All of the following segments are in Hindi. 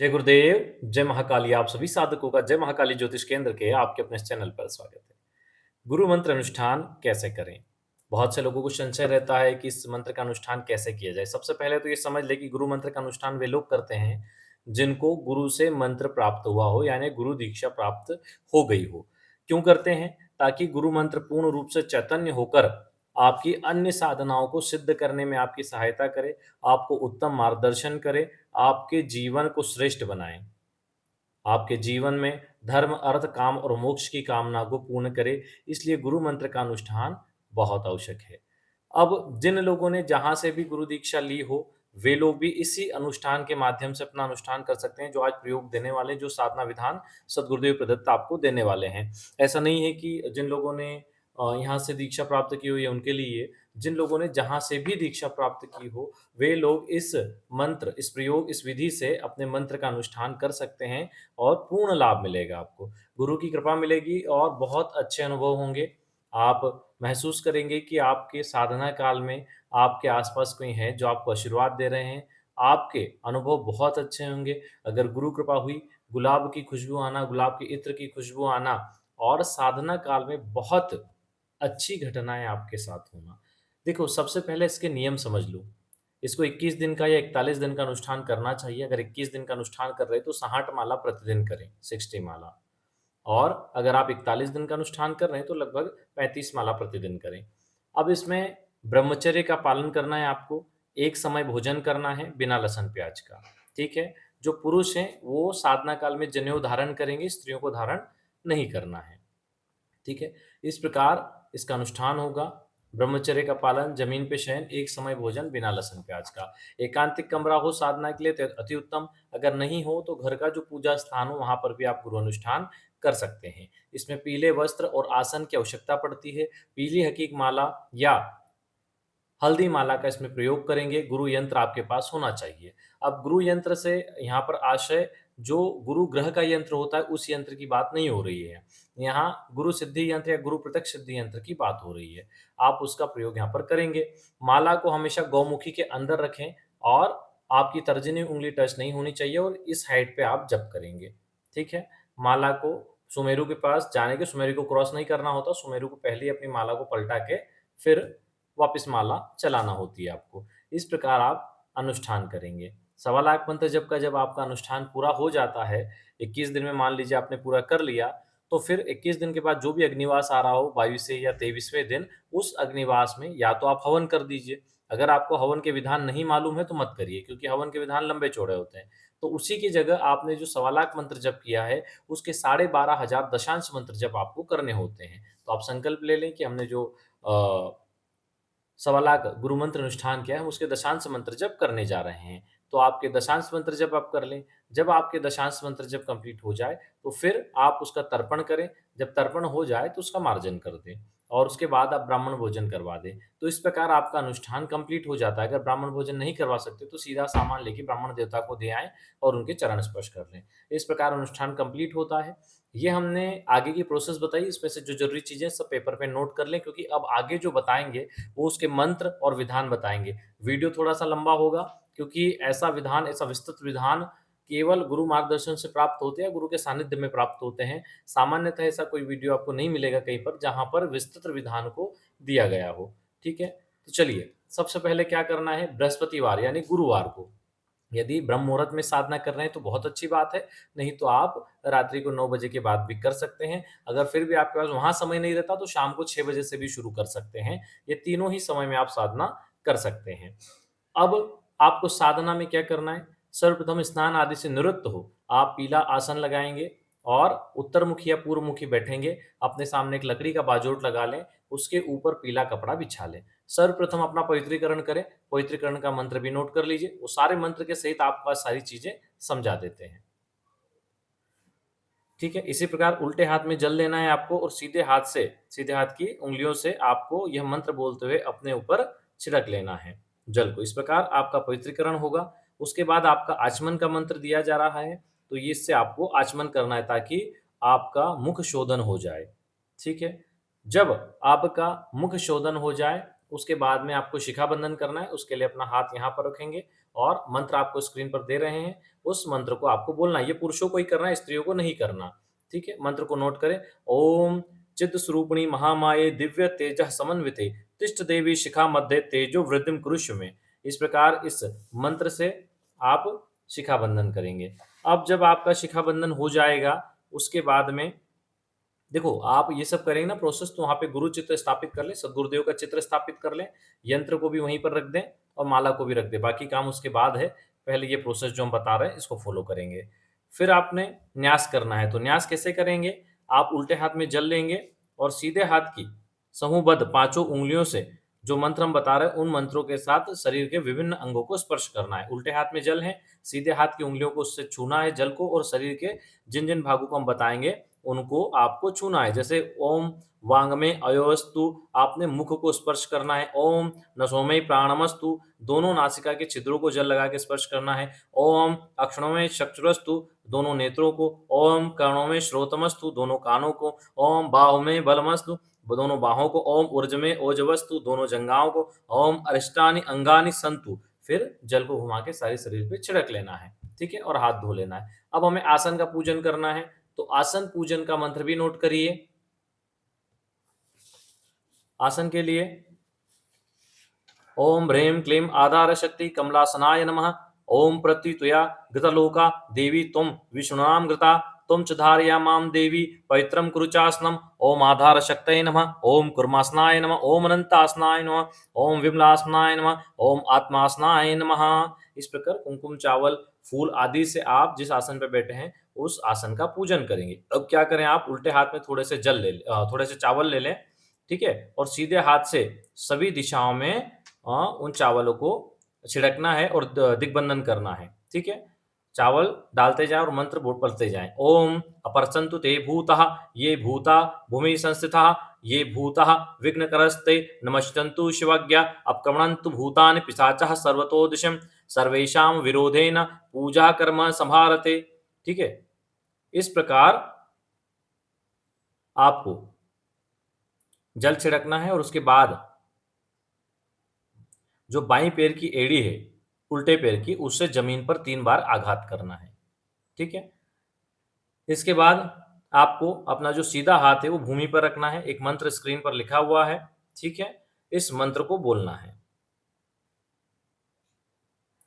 जय गुरुदेव, जय महाकाली। आप सभी साधकों का जय महाकाली ज्योतिष केंद्र के आपके अपने इस चैनल पर स्वागत है। गुरु मंत्र अनुष्ठान कैसे करें? बहुत से लोगों को संशय रहता है कि इस मंत्र का अनुष्ठान कैसे किया जाए। सबसे पहले तो ये समझ लें कि गुरु मंत्र का अनुष्ठान वे लोग करते हैं, जिनको गुरु से मंत्र प्राप्त हुआ हो, यानी गुरु दीक्षा प्राप्त हो गई हो। क्यों करते हैं? ताकि गुरु मंत्र पूर्ण रूप से चैतन्य होकर आपकी अन्य साधनाओं को सिद्ध करने में आपकी सहायता करे, आपको उत्तम मार्गदर्शन करे, आपके जीवन को श्रेष्ठ बनाए। आपके जीवन में धर्म, अर्थ, काम और मोक्ष की कामना को पूर्ण करे, इसलिए गुरु मंत्र का अनुष्ठान बहुत आवश्यक है। अब जिन लोगों ने जहाँ से भी गुरु दीक्षा ली हो, वे लोग भी इसी अनुष्ठान के माध्यम से अपना अनुष्ठान कर सकते हैं, जो आज प्रयोग देने वाले जो साधना विधान सद्गुरुदेव प्रदत्त आपको देने वाले हैं। ऐसा नहीं है कि जिन लोगों ने यहाँ से दीक्षा प्राप्त की हुई है उनके लिए, जिन लोगों ने जहाँ से भी दीक्षा प्राप्त की हो, वे लोग इस मंत्र, इस प्रयोग, इस विधि से अपने मंत्र का अनुष्ठान कर सकते हैं और पूर्ण लाभ मिलेगा आपको। गुरु की कृपा मिलेगी और बहुत अच्छे अनुभव होंगे। आप महसूस करेंगे कि आपके साधना काल में आपके आस-पास कोई है जो आपको आशीर्वाद दे रहे हैं। आपके अनुभव बहुत अच्छे होंगे। अगर गुरु कृपा हुई, गुलाब की खुशबू आना, गुलाब के इत्र की खुशबू आना और साधना काल में बहुत अच्छी घटनाएँ आपके साथ होना। देखो, सबसे पहले इसके नियम समझ लो। इसको 21 दिन का या 41 दिन का अनुष्ठान करना चाहिए। अगर 21 दिन का अनुष्ठान कर रहे हैं तो 60 माला प्रतिदिन करें, 60 माला। और अगर आप 41 दिन का अनुष्ठान कर रहे हैं तो लगभग 35 माला प्रतिदिन करें। अब इसमें ब्रह्मचर्य का पालन करना है आपको, एक समय भोजन करना है बिना लहसुन प्याज का, ठीक है? जो पुरुष हैं वो साधना काल में जनेऊ धारण करेंगे, स्त्रियों को धारण नहीं करना है। ठीक है? इस प्रकार इसका अनुष्ठान होगा। ब्रह्मचर्य का पालन, ज़मीन पे शयन, एक समय भोजन बिना लहसुन प्याज का। एकांतिक कमरा हो साधना के लिए तो अति उत्तम, अगर नहीं हो तो घर का जो पूजा स्थान हो वहाँ पर भी आप गुरु अनुष्ठान कर सकते हैं। इसमें पीले वस्त्र और आसन की आवश्यकता पड़ती है। पीली हकीक माला या हल्दी माला का इसमें प्रयोग करेंगे, गुरु यंत्र आपके पास होना चाहिए। अब गुरु यंत्र से यहाँ पर आशय जो गुरु ग्रह का यंत्र होता है, उस यंत्र की बात नहीं हो रही है। यहाँ गुरु सिद्धि यंत्र या गुरु प्रत्यक्ष सिद्धि यंत्र की बात हो रही है। आप उसका प्रयोग यहाँ पर करेंगे। माला को हमेशा गौमुखी के अंदर रखें और आपकी तर्जनी उँगली टच नहीं होनी चाहिए और इस हाइट पे आप जप करेंगे, ठीक है? माला को सुमेरु के पास जाने के सुमेरु को क्रॉस नहीं करना होता, सुमेरु को पहले ही अपनी माला को पलटा के फिर वापस माला चलाना होती है आपको। इस प्रकार आप अनुष्ठान करेंगे। सवा लाख मंत्र जप का जब आपका अनुष्ठान पूरा हो जाता है, 21 दिन में मान लीजिए आपने पूरा कर लिया, तो फिर 21 दिन के बाद जो भी अग्निवास आ रहा हो 22वें या 23वें दिन, उस अग्निवास में या तो आप हवन कर दीजिए। अगर आपको हवन के विधान नहीं मालूम है तो मत करिए क्योंकि हवन के विधान लंबे-चौड़े होते हैं। तो उसी की जगह आपने जो सवा लाख मंत्र जप किया है, उसके 12,500 दशांश मंत्र जप आपको करने होते हैं। तो आप संकल्प ले लें कि हमने जो अ सवा लाख गुरु मंत्र अनुष्ठान किया है, हम उसके दशांश मंत्र जप करने जा रहे हैं। तो आपके दशांश मंत्र जप आप कर लें। जब आपके दशांश मंत्र जप कंप्लीट हो जाए, तो फिर आप उसका तर्पण करें। जब तर्पण हो जाए, तो उसका मार्जन कर दें और उसके बाद आप ब्राह्मण भोजन करवा दें। तो इस प्रकार आपका अनुष्ठान कंप्लीट हो जाता है। अगर ब्राह्मण भोजन नहीं करवा सकते, तो सीधा सामान लेके ब्राह्मण देवता को दे आएँ और उनके चरण स्पर्श कर लें। इस प्रकार अनुष्ठान कंप्लीट होता है। ये हमने आगे की प्रोसेस बताई, इसमें से जो ज़रूरी चीज़ें सब पेपर पे नोट कर लें क्योंकि अब आगे जो बताएँगे वो उसके मंत्र और विधान बताएँगे। वीडियो थोड़ा-सा लंबा होगा क्योंकि ऐसा विधान, ऐसा विस्तृत विधान केवल गुरु मार्गदर्शन से प्राप्त होते हैं, गुरु के सानिध्य में प्राप्त होते हैं। सामान्यतः ऐसा कोई वीडियो आपको नहीं मिलेगा कहीं पर जहाँ पर विस्तृत विधान को दिया गया हो, ठीक है? तो चलिए, सबसे पहले क्या करना है, बृहस्पतिवार यानी गुरुवार को यदि ब्रह्म मुहूर्त में साधना कर रहे हैं तो बहुत अच्छी बात है, नहीं तो आप रात्रि को 9 बजे के बाद भी कर सकते हैं। अगर फिर भी आपके पास वहाँ समय नहीं रहता तो शाम को 6 बजे से भी शुरू कर सकते हैं। ये तीनों ही समय में आप साधना कर सकते हैं। अब आपको साधना में क्या करना है? सर्वप्रथम स्नान आदि से निवृत्त हो, आप पीला आसन लगाएँगे और उत्तरमुखी या पूर्वमुखी बैठेंगे। अपने सामने एक लकड़ी का बाजोट लगा लें, उसके ऊपर पीला कपड़ा बिछा लें। सर्वप्रथम अपना पवित्रीकरण करें, पवित्रीकरण का मंत्र भी नोट कर लीजिए। वो सारे मंत्र के सहित आपको आज सारी चीज़ें समझा देते हैं। ठीक है? इसी प्रकार उल्टे हाथ में जल लेना है आपको और सीधे हाथ की उँगलियों से आपको यह मंत्र बोलते हुए अपने ऊपर छिड़क लेना है जल को। इस प्रकार आपका पवित्रीकरण होगा। उसके बाद आपका आचमन का मंत्र दिया जा रहा है, तो ये इससे आपको आचमन करना है ताकि आपका मुख शोधन हो जाए। ठीक है? जब आपका मुख शोधन हो जाए, उसके बाद में आपको शिखा बंधन करना है, उसके लिए अपना हाथ यहाँ पर रखेंगे और मंत्र आपको स्क्रीन पर दे रहे हैं, उस मंत्र को आपको बोलना है। ये पुरुषों को ही करना है, स्त्रियों को नहीं करना। ठीक है? मंत्र को नोट करें। ओम चित्त स्वरूपिणी महामाये दिव्य तेजः समन्विते तिष्ठ देवी शिखा मध्य तेजो वृद्धिम कुरुष्व में। इस प्रकार इस मंत्र से आप शिखा बंधन करेंगे। अब जब आपका शिखा बंधन हो जाएगा, उसके बाद में देखो आप ये सब करेंगे ना प्रोसेस, तो वहाँ पे गुरु चित्र स्थापित कर लें, सदगुरुदेव का चित्र स्थापित कर लें, यंत्र को भी वहीं पर रख दें और माला को भी रख दें। बाकी काम उसके बाद है, पहले ये प्रोसेस जो हम बता रहे हैं इसको फॉलो करेंगे। फिर आपने न्यास करना है, तो न्यास कैसे करेंगे? आप उल्टे हाथ में जल लेंगे और सीधे हाथ की समूहबद्ध पाँचों उँगलियों से जो मंत्र हम बता रहे हैं, उन मंत्रों के साथ शरीर के विभिन्न अंगों को स्पर्श करना है। उल्टे हाथ में जल है, सीधे हाथ की उँगलियों को उससे छूना है जल को और शरीर के जिन-जिन भागों को हम बताएँगे, उनको आपको छूना है। जैसे ओम वांग्मे अयोस्तु, आपने मुख को स्पर्श करना है। ओम नसोमे प्राणमस्तु, दोनों नासिका के छिद्रों को जल लगा के स्पर्श करना है। ओम अक्षणों में चक्षुरस्तु, दोनों नेत्रों को। ओम कर्णों में श्रोतमस्तु, दोनों कानों को। ओम बाहु में बलमस्तु, दोनों बाहों को। ओम ऊर्ज में ओजवस्तु, दोनों जंघाओं को। ओम अरिष्टानि अंगानि संतु, फिर जल को घुमा के सारे शरीर पे छिड़क लेना है। ठीक है? और हाथ धो लेना है। अब हमें आसन का पूजन करना है, तो आसन पूजन का मंत्र भी नोट करिए। आसन के लिए ओम ह्रीं क्लीं आधार शक्ति कमलासनाय नमः। ओम प्रत्युतया घृतलोका देवी त्वं विष्णुनां घृता त्वं च धारयामां देवी पवित्रं कुरु चासनम्। ओम आधार शक्तये नमः। ओम कुर्मासनाय नमः। ओम अनंतासनाय नमः। ओम विमलासनाय नमः। ओम आत्मासनाय नमः। इस प्रकार कुमकुम चावल फूल आदि से आप जिस आसन पर बैठे हैं उस आसन का पूजन करेंगे। अब क्या करें, आप उल्टे हाथ में थोड़े से चावल ले लें। ठीक है? और सीधे हाथ से सभी दिशाओं में उन चावलों को छिड़कना है और दिग्बंधन करना है। ठीक है? चावल डालते जाएं और मंत्र पढ़ते जाएं। ओम अपरसंतु ते भूतः ये भूता भूमि संस्थितः ये भूतः विघ्नकरस्ते नमस्यन्तु शिवज्ञ अपक्रमणन्तु भूतानि पिशाचः सर्वतो दिशं सर्वेषां विरोधेन पूजा कर्म संभारते। ठीक है? इस प्रकार आपको जल छिड़कना है और उसके बाद जो बाईं पैर की एड़ी है, उल्टे पैर की, उससे जमीन पर 3 बार आघात करना है। ठीक है? इसके बाद आपको अपना जो सीधा हाथ है वो भूमि पर रखना है। एक मंत्र स्क्रीन पर लिखा हुआ है। ठीक है? इस मंत्र को बोलना है।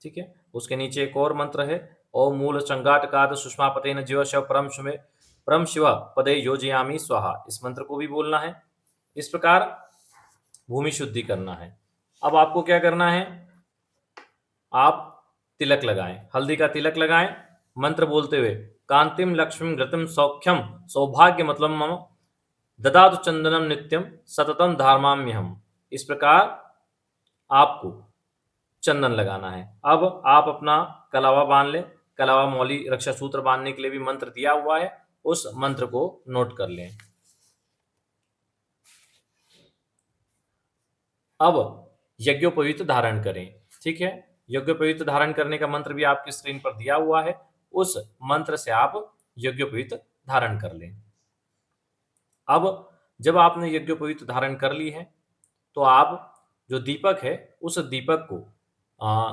ठीक है? उसके नीचे एक और मंत्र है। ओम मूल संघाटकाद सुषमापतेन जीव शव परम शिव पदे योजयामि स्वाहा। इस मंत्र को भी बोलना है। इस प्रकार भूमि शुद्धि करना है। अब आपको क्या करना है, आप तिलक लगाएं, हल्दी का तिलक लगाएं मंत्र बोलते हुए। कांतिम लक्ष्मीम घृतम सौख्यम सौभाग्य मतलब मम ददातु चंदनम नित्यम सततम धारमाम्यहम। इस प्रकार आपको चंदन लगाना है। अब आप अपना कलावा बांध लें। कलावा मौली रक्षा सूत्र बांधने के लिए भी मंत्र दिया हुआ है, उस मंत्र को नोट कर लें। अब यज्ञोपवीत धारण करें। ठीक है? यज्ञोपवीत धारण करने का मंत्र भी आपकी स्क्रीन पर दिया हुआ है, उस मंत्र से आप यज्ञोपवीत धारण कर लें। अब जब आपने यज्ञोपवीत धारण कर ली है, तो आप जो दीपक है उस दीपक को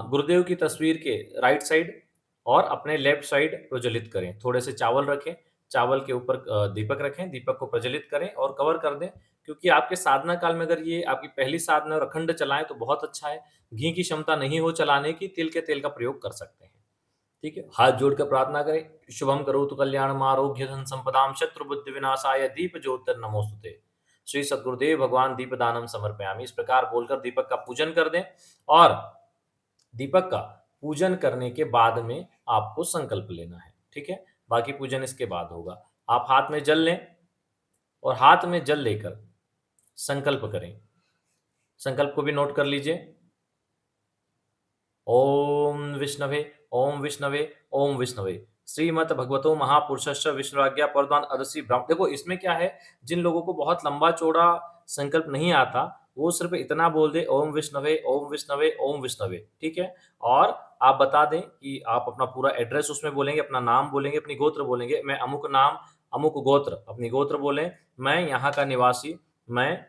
गुरुदेव की तस्वीर के राइट साइड और अपने लेफ्ट साइड प्रज्वलित करें। थोड़े से चावल रखें, चावल के ऊपर दीपक रखें, दीपक को प्रज्वलित करें और कवर कर दें। क्योंकि आपके साधना काल में अगर ये आपकी पहली साधना और अखंड चलाएं तो बहुत अच्छा है। घी की क्षमता नहीं हो चलाने की, तिल के तेल का प्रयोग कर सकते हैं। ठीक है? हाथ जोड़कर प्रार्थना करें। शुभम करोतु कल्याणम आरोग्य धन संपदाम शत्रु बुद्धि विनाशाय दीप ज्योतिर नमोस्तुते। श्री सद्गुरुदेव भगवान दीपदानम समर्पयामि। इस प्रकार बोलकर दीपक का पूजन कर दें और दीपक का पूजन करने के बाद में आपको संकल्प लेना है। ठीक है? बाकी पूजन इसके बाद होगा। आप हाथ में जल लें और हाथ में जल लेकर संकल्प करें। संकल्प को भी नोट कर लीजिए। ओम विष्णवे ओम विष्णवे ओम विष्णवे श्रीमद भगवतो महापुरुषस्य विष्णुराज्ञा परदान अदसी ब्रह्म। देखो इसमें क्या है, जिन लोगों को बहुत लंबा चौड़ा संकल्प नहीं आता वो सिर्फ इतना बोल दे ओम विष्णवे ओम विष्णवे ओम विष्णवे। ठीक है? और आप बता दें कि आप अपना पूरा एड्रेस उसमें बोलेंगे, अपना नाम बोलेंगे, अपनी गोत्र बोलेंगे। मैं अमुक नाम अमुक गोत्र, अपनी गोत्र बोलें। मैं यहाँ का निवासी, मैं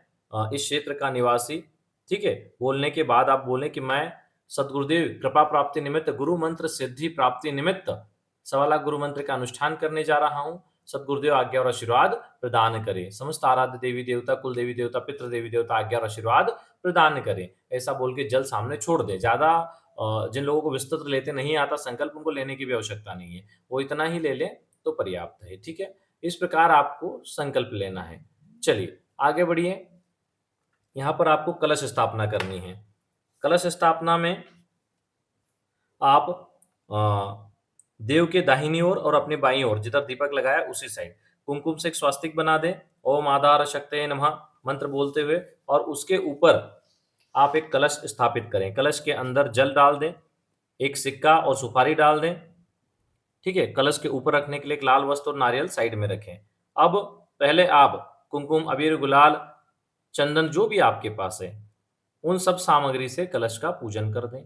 इस क्षेत्र का निवासी। ठीक है? बोलने के बाद आप बोलें कि मैं सद्गुरुदेव कृपा प्राप्ति निमित्त गुरु मंत्र सिद्धि प्राप्ति निमित्त सवा लाख गुरु मंत्र का अनुष्ठान करने जा रहा हूँ। सद्गुरुदेव आज्ञा और आशीर्वाद प्रदान करें। समस्त आराध्य देवी देवता, कुल देवी देवता, पितृ देवी देवता आज्ञा और आशीर्वाद प्रदान करें। ऐसा बोल के जल सामने छोड़ दें। ज़्यादा जिन लोगों को विस्तृत लेते नहीं आता संकल्प, उनको लेने की भी आवश्यकता नहीं है। वो इतना ही ले लें तो पर्याप्त है। ठीक है? इस प्रकार आपको संकल्प लेना है। चलिए आगे बढ़िए। यहाँ पर आपको कलश स्थापना करनी है। कलश स्थापना में आप देव के दाहिनी ओर और अपने बाईं ओर जिधर दीपक लगाया उसी साइड कुमकुम से एक स्वास्तिक बना दें। ओम आधार शक्ते नमः मंत्र बोलते हुए, और उसके ऊपर आप एक कलश स्थापित करें। कलश के अंदर जल डाल दें, एक सिक्का और सुपारी डाल दें। ठीक है? कलश के ऊपर रखने के लिए एक लाल वस्त्र और नारियल साइड में रखें। अब पहले आप कुमकुम, अबीर, गुलाल, चंदन जो भी आपके पास है, उन सब सामग्री से कलश का पूजन कर दें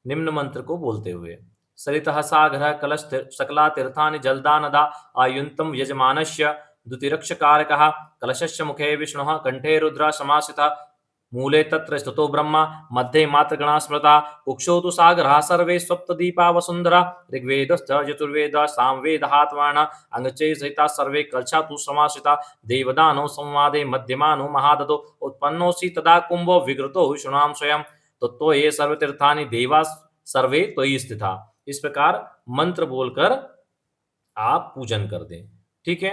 निम्न मंत्र को बोलते हुए। सरितः सागरः कलश सकला तीर्थानि जलदानदा आयुन्तम यजमानस्य द्युतिरक्षकारकः कलशस्य मुखे विष्णुः कंठे रुद्र समासितः मूले तत्र स्थितो ब्रह्मा मध्ये मातृगणा स्मृता कुक्षौ तु सागरः सर्वे सप्तदीपा वसुन्धरा ऋग्वेदश्च यजुर्वेदः सामवेदः आत्मानः अंगचै सहिता सर्वे कलशा तु समासिता देवदानौ संवादे मध्यमानो महादतो उत्पन्नोऽसि तदा कुम्भो विघृतो विष्णुनां स्वयं तत्तो ये सर्वतीर्थानि देवा सर्वे त्वयि स्थिता। इस प्रकार मंत्र बोलकर आप पूजन कर दें। ठीक है?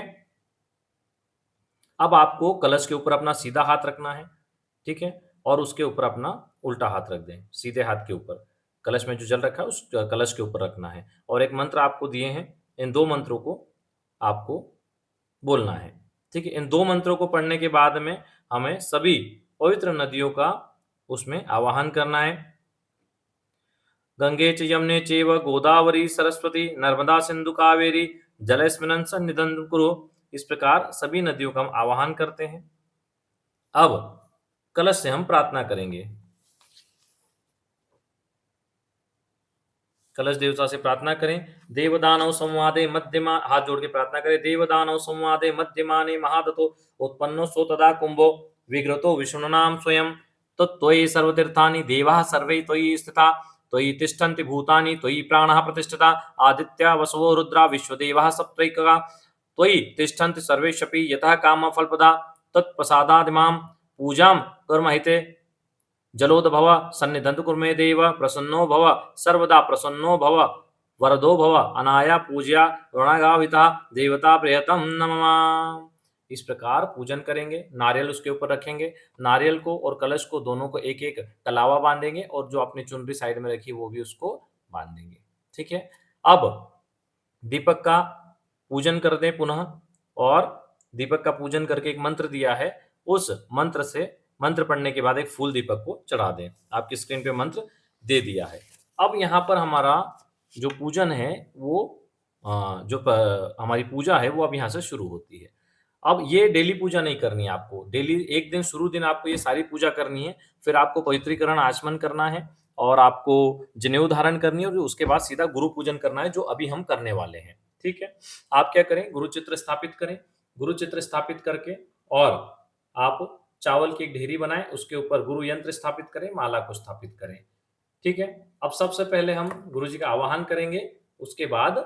अब आपको कलश के ऊपर अपना सीधा हाथ रखना है। ठीक है? और उसके ऊपर अपना उल्टा हाथ रख दें। सीधे हाथ के ऊपर कलश में जो जल रखा है उस कलश के ऊपर रखना है, और एक मंत्र आपको दिए हैं, इन दो मंत्रों को आपको बोलना है। ठीक है? इन दो मंत्रों को पढ़ने के बाद में हमें सभी पवित्र नदियों का उसमें आवाहन करना है। गंगे च यमुने चैव गोदावरी सरस्वती नर्मदा सिंधु कावेरी जलेस्मिन् सन्निधिं कुरु। इस प्रकार सभी नदियों का हम आवाहन करते हैं। अब कलश से हम प्रार्थना करेंगे। कलश देवता से प्रार्थना करें। देवदानव संवादे मध्यमा, हाथ जोड़ के प्रार्थना करें। देवदानव संवादे मध्यमाने महादतो उत्पन्नो सो तदा कुंभो विघ्रतो विष्णुनाम स्वयं तत्त्वयि सर्वतीर्थानि देवाः सर्वे त्वयि स्थिता त्वयि तिष्ठन्ति भूतानि त्वयि प्राणः प्रतिष्ठिता आदित्या वसवो रुद्रा विश्वदेवाः सप्तैकगा त्वयि तिष्ठन्ति सर्वेषपि यतः कामफलप्रदा तत्प्रसादादिमां पूजां कर्महिते जलोदभव सन्निधन्तु कुर्मे देव प्रसन्नो भव सर्वदा प्रसन्नो भव वरदो भव अनाया पूज्या ऋणागाविता देवता प्रियतम नमः। इस प्रकार पूजन करेंगे। नारियल उसके ऊपर रखेंगे। नारियल को और कलश को दोनों को एक एक कलावा बांधेंगे, और जो अपनी चुनरी साइड में रखी वो भी उसको बांध देंगे। ठीक है? अब दीपक का पूजन कर दें पुनः, और दीपक का पूजन करके एक मंत्र दिया है, उस मंत्र से मंत्र पढ़ने के बाद एक फूल दीपक को चढ़ा दें। आपकी स्क्रीन पे मंत्र दे दिया है। अब यहाँ पर हमारा जो पूजन है वो हमारी पूजा है वो अब यहाँ से शुरू होती है। अब ये डेली पूजा नहीं करनी है आपको। डेली एक दिन शुरू दिन आपको ये सारी पूजा करनी है, फिर आपको पवित्रीकरण आचमन करना है, और आपको जनेऊ धारण करनी है, और उसके बाद सीधा गुरु पूजन करना है, जो अभी हम करने वाले हैं। ठीक है? आप क्या करें, गुरु चित्र स्थापित करें। गुरु चित्र स्थापित करके और आप चावल की एक ढेरी बनाएं, उसके ऊपर गुरु यंत्र स्थापित करें, माला को स्थापित करें। ठीक है? अब सबसे पहले हम गुरु जी का आवाहन करेंगे, उसके बाद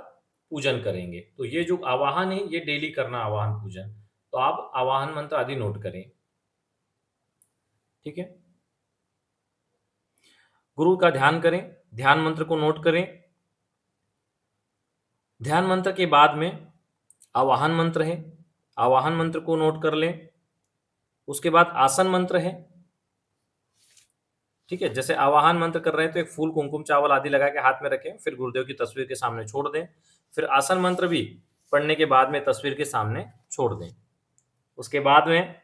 पूजन करेंगे। तो ये जो आवाहन है ये डेली करना आवाहन पूजन। तो आप आवाहन मंत्र आदि नोट करें। ठीक है? गुरु का ध्यान करें, ध्यान मंत्र को नोट करें। ध्यान मंत्र के बाद में आवाहन मंत्र है, आवाहन मंत्र को नोट कर लें। उसके बाद आसन मंत्र है। ठीक है? जैसे आवाहन मंत्र कर रहे हैं तो एक फूल, कुमकुम, चावल आदि लगा के हाथ में रखें, फिर गुरुदेव की तस्वीर के सामने छोड़ दें। फिर आसन मंत्र भी पढ़ने के बाद में तस्वीर के सामने छोड़ दें। उसके बाद में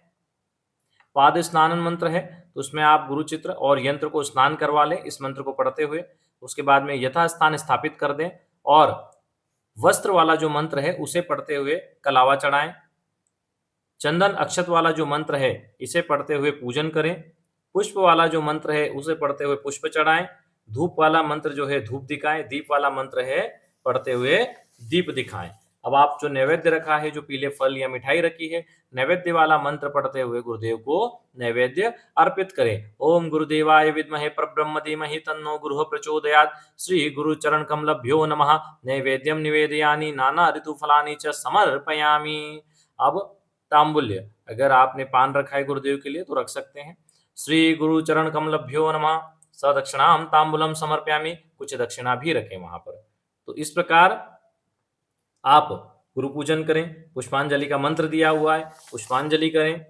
पाद स्नानन मंत्र है, तो उसमें आप गुरु चित्र और यंत्र को स्नान करवा लें इस मंत्र को पढ़ते हुए। उसके बाद में यथास्थान स्थापित कर दें, और वस्त्र वाला जो मंत्र है उसे पढ़ते हुए कलावा चढ़ाएं। चंदन अक्षत वाला जो मंत्र है इसे पढ़ते हुए पूजन करें। पुष्प वाला जो मंत्र है उसे पढ़ते हुए पुष्प चढ़ाएं। धूप वाला मंत्र जो है धूप दिखाएं। दीप वाला मंत्र है पढ़ते हुए दीप दिखाएं। अब आप जो नैवेद्य रखा है, जो पीले फल या मिठाई रखी है, नैवेद्य वाला मंत्र पढ़ते हुए गुरुदेव को नैवेद्य अर्पित करें। ओम गुरुदेवाय विद्महे परब्रह्म धीमहि तन्नो गुरुः प्रचोदयात्। श्री गुरु चरण कमलभ्यो नमः। नैवेद्यम निवेदयानि नाना ऋतुफलानि च समर्पयामि। अब तांबुल्य, अगर आपने पान रखा है गुरुदेव के लिए तो रख सकते हैं। श्री गुरु चरण कमलभ्यो नमः। सदक्षिणाम तांबूलम समर्पयामि, कुछ दक्षिणा भी रखें वहां पर। तो इस प्रकार आप गुरु पूजन करें। पुष्पांजलि का मंत्र दिया हुआ है, पुष्पांजलि करें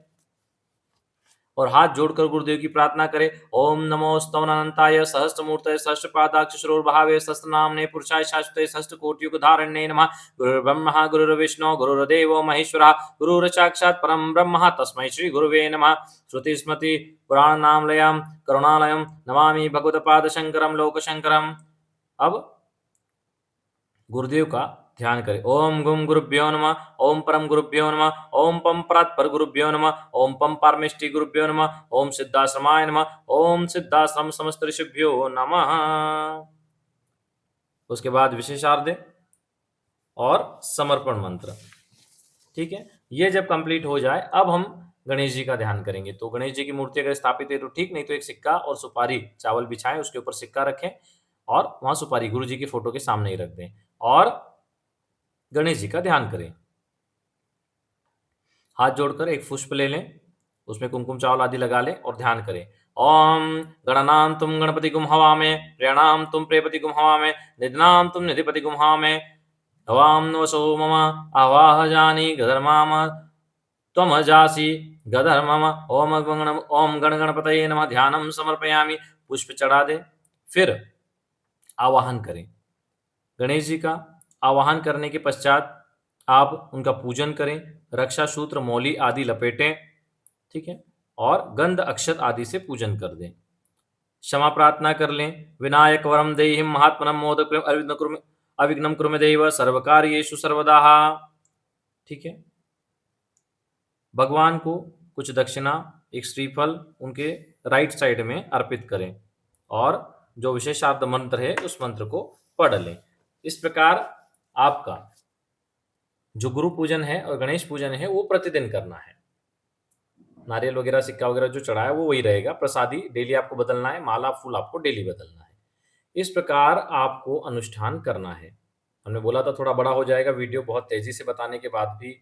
और हाथ जोड़कर गुरुदेव की प्रार्थना करें। ओम नमो स्तवनानंताय सहस्त्रमूर्तये सहस्त्रपादाक्ष शिरोर्भावे सहस्त्रनाम्ने पुरुषाय शाश्वते सहस्त्रकोटियुगधारण्ये नमः। गुरुर्ब्रह्मा गुरुर्विष्णु गुरुर्देवो महेश्वरः गुरुर्साक्षात् परं ब्रह्म तस्मै श्री गुरुवे नमः। श्रुतिस्मृति पुराणानामलयं करुणालयं नमामि भगवत्पादशंकरं लोकशंकरम्। अब गुरुदेव का ध्यान करें। ओम गुम गुरुभ्यो नमः। ओम परम गुरुभ्यो नमः। ओम पम परात्पर गुरुभ्यो नमः। ओम पम पारमेष्टि गुरुभ्यो नमः। ओम सिद्धाश्रमाय नमः। ओम सिद्धाश्रम समस्त ऋषिभ्यो नमः। उसके बाद विशेषार्ध और समर्पण मंत्र। ठीक है, ये जब कंप्लीट हो जाए अब हम गणेश जी का ध्यान करेंगे। तो गणेश जी की मूर्ति अगर स्थापित है तो ठीक, नहीं तो एक सिक्का और सुपारी चावल बिछाएं, उसके ऊपर सिक्का रखें और वहां सुपारी गुरु जी की फोटो के सामने ही रख दें और गणेश जी का ध्यान करें। हाथ जोड़कर एक पुष्प ले लें, उसमें कुमकुम चावल आदि लगा लें और ध्यान करें। ओम गणनाम तुम गणपति गुम हवामे, प्रियणाम तुम प्रियपति गुम हवामे, निधनाम तुम निधिपति गुम हवामे, हवाम नवसो मम आवाह जानी गधर्माम त्वमजासि गधर्मम। ओम गण गणपतये नमः। ध्यानम समर्पयामि, पुष्प चढ़ा दें। फिर आवाहन करें गणेश जी का। आवाहन करने के पश्चात आप उनका पूजन करें, रक्षा सूत्र मौली आदि लपेटें, ठीक है, और गंध अक्षत आदि से पूजन कर दें। क्षमा प्रार्थना कर लें। विनायक वरम देहिं महात्मनम मोदक अविघ्नम कुरु देव सर्वकार्येषु सर्वदा। ठीक है, भगवान को कुछ दक्षिणा, एक श्रीफल उनके राइट साइड में अर्पित करें और जो विशेषार्थ मंत्र है उस मंत्र को पढ़ लें। इस प्रकार आपका जो गुरु पूजन है और गणेश पूजन है वो प्रतिदिन करना है। नारियल वगैरह सिक्का वगैरह जो चढ़ाया वो वही रहेगा, प्रसादी डेली आपको बदलना है, माला फूल आपको डेली बदलना है। इस प्रकार आपको अनुष्ठान करना है। हमने बोला था थोड़ा बड़ा हो जाएगा वीडियो, बहुत तेजी से बताने के बाद भी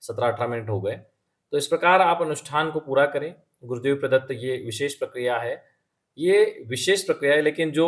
17-18 मिनट हो गए। तो इस प्रकार आप अनुष्ठान को पूरा करें। गुरुदेव प्रदत्त ये विशेष प्रक्रिया है। ये विशेष प्रक्रिया है, लेकिन जो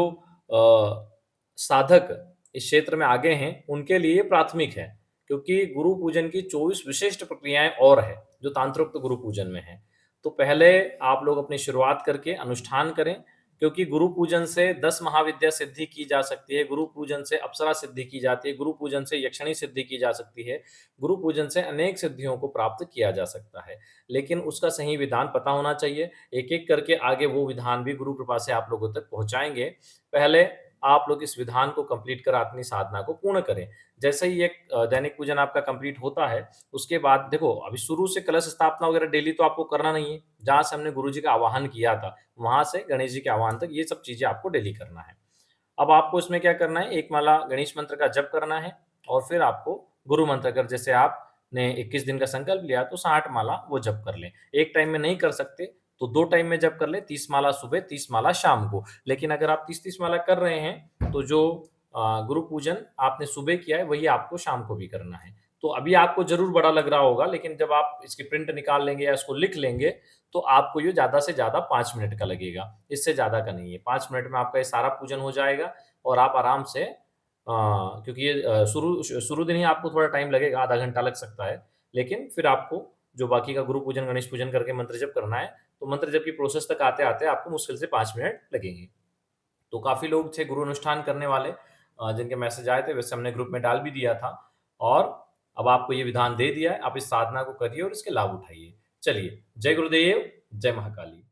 साधक इस क्षेत्र में आगे हैं उनके लिए प्राथमिक है, क्योंकि गुरु पूजन की 24 विशिष्ट प्रक्रियाएं और है जो तांत्रोक्त गुरु पूजन में है। तो पहले आप लोग अपनी शुरुआत करके अनुष्ठान करें, क्योंकि गुरु पूजन से 10 महाविद्या सिद्धि की जा सकती है, गुरु पूजन से अप्सरा सिद्धि की जाती है, गुरु पूजन से यक्षिणी सिद्धि की जा सकती है, गुरु पूजन से अनेक सिद्धियों को प्राप्त किया जा सकता है। लेकिन उसका सही विधान पता होना चाहिए। एक-एक करके आगे वो विधान भी गुरु कृपा से आप लोगों तक पहुँचाएँगे। पहले आप लोग इस विधान को कंप्लीट कर अपनी साधना को पूर्ण करें। जैसे ही एक दैनिक पूजन आपका कंप्लीट होता है, उसके बाद देखो अभी शुरू से कलश स्थापना वगैरह डेली तो आपको करना नहीं है। जहाँ से हमने गुरु जी का आवाहन किया था, वहाँ से गणेश जी के आह्वान तक ये सब चीज़ें आपको डेली करना है। अब आपको इसमें क्या करना है, एक माला गणेश मंत्र का जप करना है और फिर आपको गुरु मंत्र अगर जैसे आपने 21 दिन का संकल्प लिया तो 60 माला वो जप कर लें। एक टाइम में नहीं कर सकते तो 2 टाइम में जप कर लें, 30 माला सुबह, 30 माला शाम को। लेकिन अगर आप 30-30 माला कर रहे हैं तो जो गुरु पूजन आपने सुबह किया है वही आपको शाम को भी करना है। तो अभी आपको ज़रूर बड़ा लग रहा होगा, लेकिन जब आप इसकी प्रिंट निकाल लेंगे या इसको लिख लेंगे तो आपको ये ज़्यादा से ज़्यादा 5 मिनट का लगेगा, इससे ज़्यादा का नहीं है। 5 मिनट में आपका ये सारा पूजन हो जाएगा और आप आराम से क्योंकि ये शुरू दिन ही आपको थोड़ा टाइम लगेगा, आधा घंटा लग सकता है। लेकिन फिर आपको जो बाकी का गुरु पूजन, गणेश पूजन करके मंत्र जप करना है, तो मंत्र जप की प्रोसेस तक आते-आते आपको मुश्किल से 5 मिनट लगेंगे। तो काफ़ी लोग थे गुरु अनुष्ठान करने वाले जिनके मैसेज आए थे, वैसे हमने ग्रुप में डाल भी दिया था और अब आपको ये विधान दे दिया है, आप इस साधना को करिए और इसके लाभ उठाइए। चलिए, जय गुरुदेव, जय महाकाली।